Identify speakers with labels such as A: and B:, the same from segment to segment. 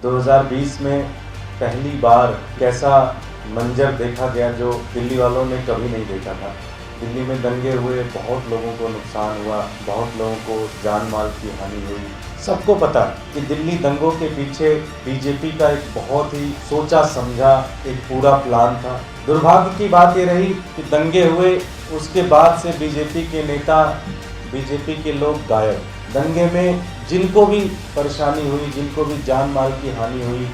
A: 2020 में पहली बार कैसा मंजर देखा गया जो दिल्ली वालों ने कभी नहीं देखा था। दिल्ली में दंगे हुए, बहुत लोगों को नुकसान हुआ, बहुत लोगों को जान माल की हानि हुई। सबको पता कि दिल्ली दंगों के पीछे बीजेपी का एक बहुत ही सोचा समझा एक पूरा प्लान था। दुर्भाग्य की बात ये रही कि दंगे हुए, उसके बाद से बीजेपी के नेता, बीजेपी के लोग गायब। दंगे में जिनको भी परेशानी हुई, जिनको भी जान माल की हानि हुई,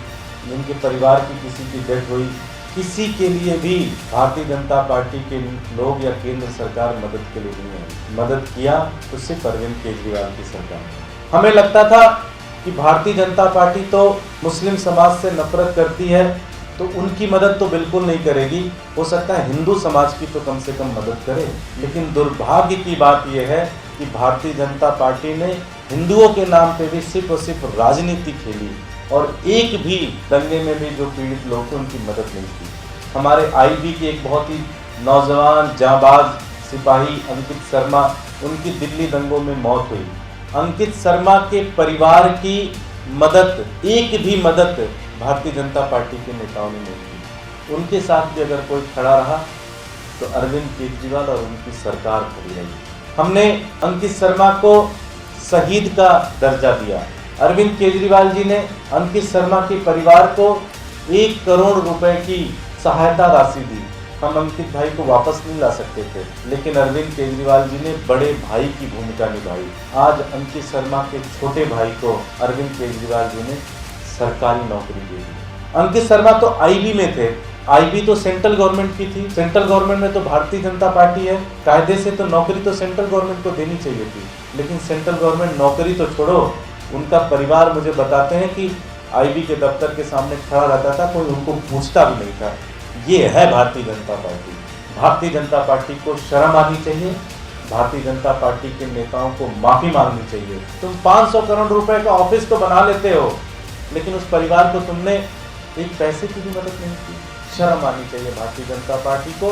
A: जिनके परिवार की किसी की डेथ हुई, किसी के लिए भी भारतीय जनता पार्टी के लोग या केंद्र सरकार मदद के लिए नहीं आई। मदद किया तो सिर्फ अरविंद केजरीवाल की सरकार। हमें लगता था कि भारतीय जनता पार्टी तो मुस्लिम समाज से नफरत करती है, तो उनकी मदद तो बिल्कुल नहीं करेगी। हो सकता है हिंदू समाज की तो कम से कम मदद करे। लेकिन दुर्भाग्य की बात यह है कि भारतीय जनता पार्टी ने हिंदुओं के नाम पे भी सिर्फ और सिर्फ राजनीति खेली और एक भी दंगे में भी जो पीड़ित लोग थे उनकी मदद नहीं की। हमारे आईबी के एक बहुत ही नौजवान जांबाज सिपाही अंकित शर्मा, उनकी दिल्ली दंगों में मौत हुई। अंकित शर्मा के परिवार की मदद, एक भी मदद भारतीय जनता पार्टी के नेताओं ने नहीं की। उनके साथ भी अगर कोई खड़ा रहा तो अरविंद केजरीवाल और उनकी सरकार खड़ी रही। हमने अंकित शर्मा को शहीद का दर्जा दिया। अरविंद केजरीवाल जी ने अंकित शर्मा के परिवार को 1 करोड़ रुपए की सहायता राशि दी। हम अंकित भाई को वापस नहीं ला सकते थे, लेकिन अरविंद केजरीवाल जी ने बड़े भाई की भूमिका निभाई। आज अंकित शर्मा के छोटे भाई को अरविंद केजरीवाल जी ने सरकारी नौकरी दे दी। अंकित शर्मा तो आईबी में थे। आईबी तो सेंट्रल गवर्नमेंट की थी। सेंट्रल गवर्नमेंट में तो भारतीय जनता पार्टी है। कायदे से तो नौकरी तो सेंट्रल गवर्नमेंट को देनी चाहिए थी, लेकिन सेंट्रल गवर्नमेंट नौकरी तो छोड़ो, उनका परिवार मुझे बताते हैं कि आईबी के दफ्तर के सामने खड़ा रहता था, कोई उनको पूछता भी नहीं था। ये है भारतीय जनता पार्टी। भारतीय जनता पार्टी को शर्म आनी चाहिए। भारतीय जनता पार्टी के नेताओं को माफी मांगनी चाहिए। तुम 500 करोड़ रुपए का ऑफिस तो बना लेते हो, लेकिन उस परिवार को तुमने एक पैसे की भी मदद नहीं की। शर्म आनी चाहिए भारतीय जनता पार्टी को।